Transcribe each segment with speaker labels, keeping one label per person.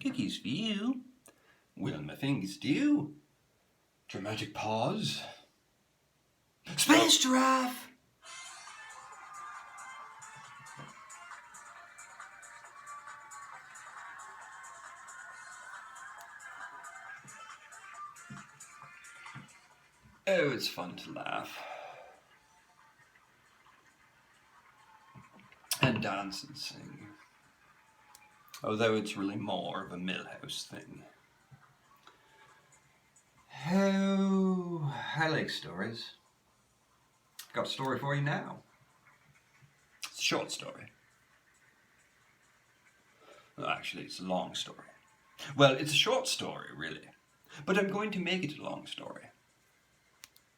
Speaker 1: cookies for you. Will my fingers do? Dramatic pause. Space giraffe! Oh, it's fun to laugh. And dance and sing. Although it's really more of a Millhouse thing. Oh, I like stories. Got a story for you now. It's a short story. Well, actually, it's a long story. Well, it's a short story, really. But I'm going to make it a long story.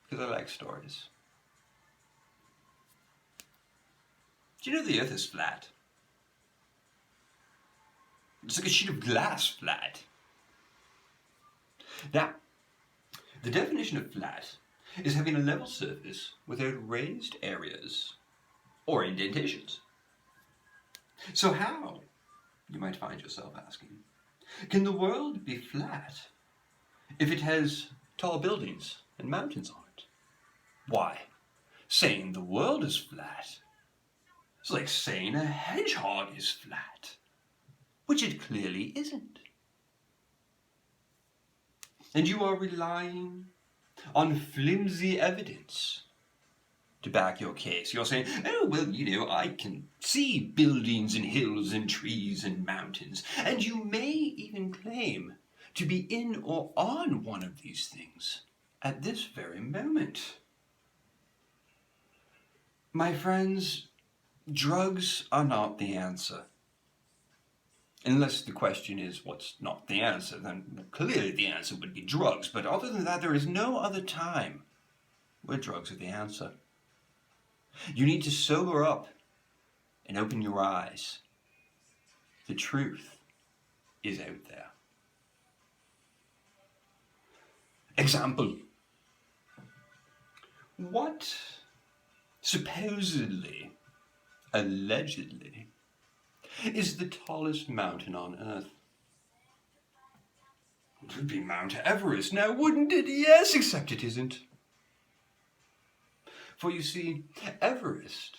Speaker 1: Because I like stories. Do you know the Earth is flat? It's like a sheet of glass flat. Now, the definition of flat is having a level surface without raised areas or indentations. So how, you might find yourself asking, can the world be flat if it has tall buildings and mountains on it? Why, saying the world is flat is like saying a hedgehog is flat, which it clearly isn't. And you are relying on flimsy evidence to back your case. You're saying, oh, well, I can see buildings and hills and trees and mountains. And you may even claim to be in or on one of these things at this very moment. My friends, drugs are not the answer. Unless the question is what's not the answer, then clearly the answer would be drugs. But other than that, there is no other time where drugs are the answer. You need to sober up and open your eyes. The truth is out there. Example. What supposedly, allegedly, is the tallest mountain on Earth? It would be Mount Everest, now wouldn't it? Yes, except it isn't. For you see, Everest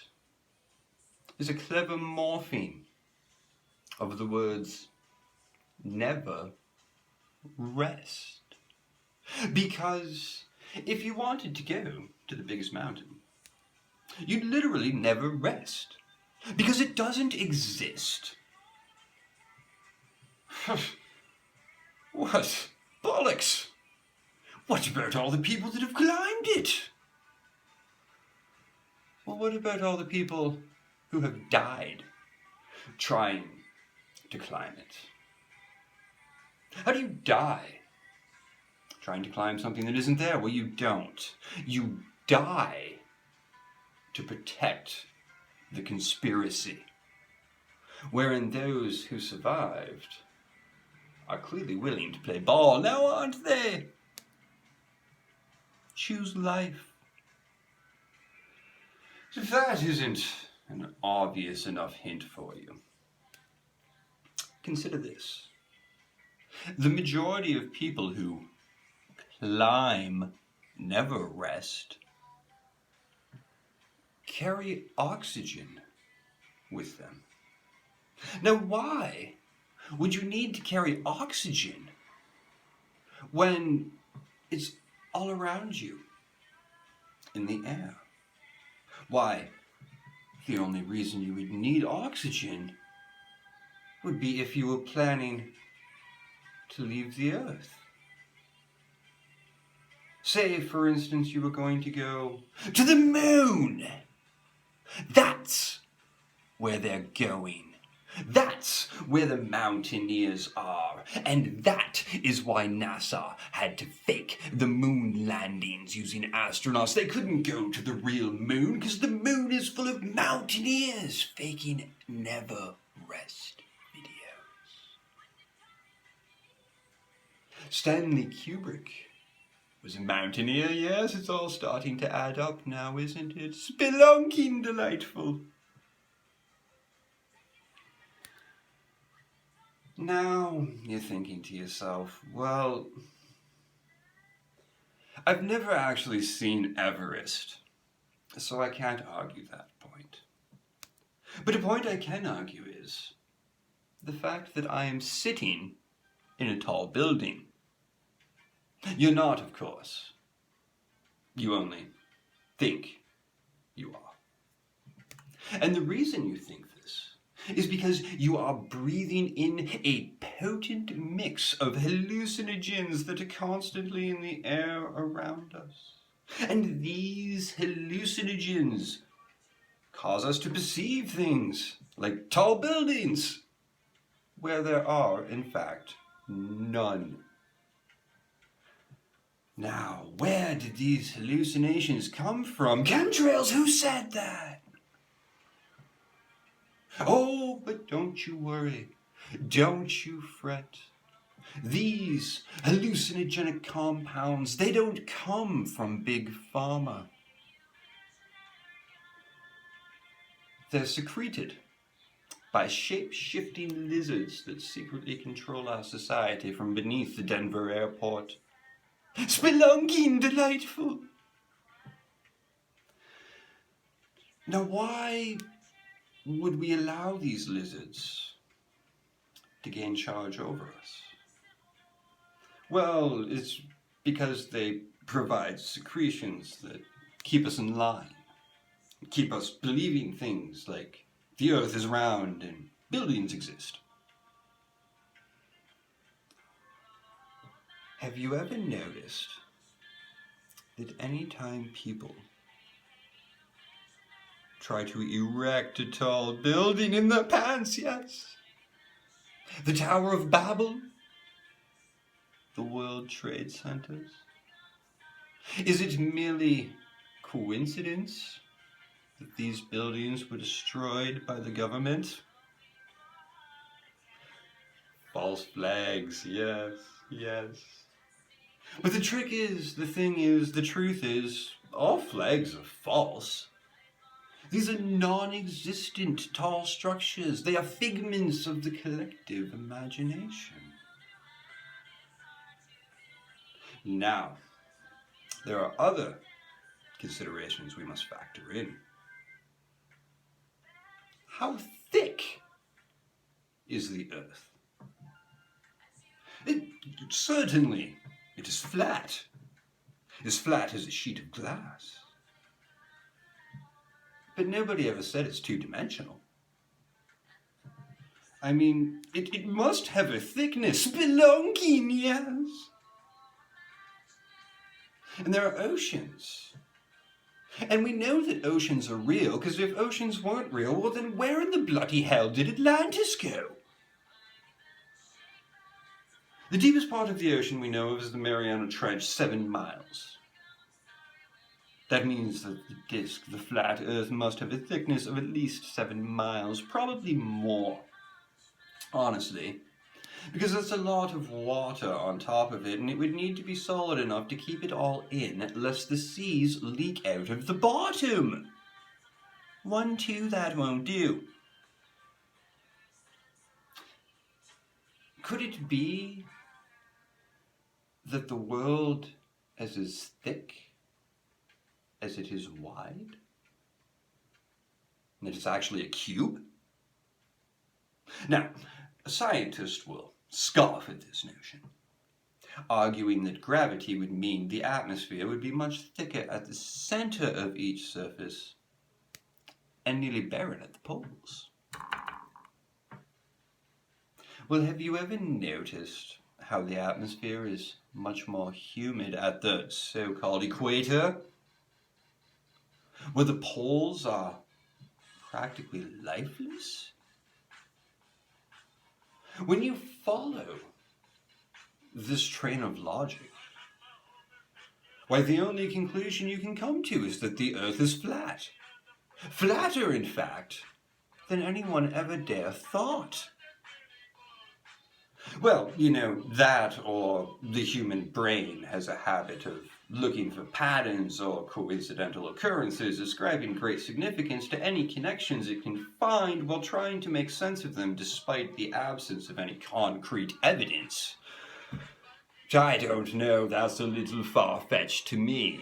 Speaker 1: is a clever morpheme of the words never rest. Because if you wanted to go to the biggest mountain, you'd literally never rest. Because it doesn't exist. What? Bollocks! What about all the people that have climbed it? Well, what about all the people who have died trying to climb it? How do you die trying to climb something that isn't there? Well, you don't. You die to protect the conspiracy, wherein those who survived are clearly willing to play ball now, aren't they? Choose life. If that isn't an obvious enough hint for you, consider this. The majority of people who climb never rest carry oxygen with them. Now, why would you need to carry oxygen when it's all around you in the air? Why, the only reason you would need oxygen would be if you were planning to leave the Earth. Say, for instance, you were going to go to the moon. That's where they're going. That's where the mountaineers are. And that is why NASA had to fake the moon landings using astronauts. They couldn't go to the real moon because the moon is full of mountaineers faking never rest videos. Stanley Kubrick was a mountaineer, yes, it's all starting to add up now, isn't it? Spelunking delightful. Now you're thinking to yourself, well, I've never actually seen Everest, so I can't argue that point. But a point I can argue is the fact that I am sitting in a tall building. You're not, of course. You only think you are. And the reason you think this is because you are breathing in a potent mix of hallucinogens that are constantly in the air around us. And these hallucinogens cause us to perceive things like tall buildings, where there are, in fact, none. Now, where did these hallucinations come from? Chemtrails, who said that? Oh, but don't you worry. Don't you fret. These hallucinogenic compounds, they don't come from Big Pharma. They're secreted by shape-shifting lizards that secretly control our society from beneath the Denver airport. Spelunking delightful! Now, why would we allow these lizards to gain charge over us? Well, it's because they provide secretions that keep us in line, keep us believing things like the earth is round and buildings exist. Have you ever noticed that any time people try to erect a tall building in their pants, yes, the Tower of Babel, the World Trade Centers, is it merely coincidence that these buildings were destroyed by the government? False flags, yes, yes. But the truth is, all flags are false. These are non-existent tall structures. They are figments of the collective imagination. Now, there are other considerations we must factor in. How thick is the earth? Certainly, it is flat. As flat as a sheet of glass. But nobody ever said it's two-dimensional. I mean, it must have a thickness. Spelunking, yes. And there are oceans. And we know that oceans are real, because if oceans weren't real, well then where in the bloody hell did Atlantis go? The deepest part of the ocean we know of is the Mariana Trench, 7 miles. That means that the disk, the flat Earth, must have a thickness of at least 7 miles, probably more, honestly. Because that's a lot of water on top of it, and it would need to be solid enough to keep it all in, lest the seas leak out of the bottom. 1, 2, that won't do. Could it be that the world is as thick as it is wide? And that it's actually a cube? Now, a scientist will scoff at this notion, arguing that gravity would mean the atmosphere would be much thicker at the center of each surface and nearly barren at the poles. Well, have you ever noticed how the atmosphere is much more humid at the so-called equator, where the poles are practically lifeless? When you follow this train of logic, why, the only conclusion you can come to is that the Earth is flat. Flatter, in fact, than anyone ever dare thought. Well, you know, that or the human brain has a habit of looking for patterns or coincidental occurrences, ascribing great significance to any connections it can find while trying to make sense of them despite the absence of any concrete evidence. I don't know, that's a little far-fetched to me.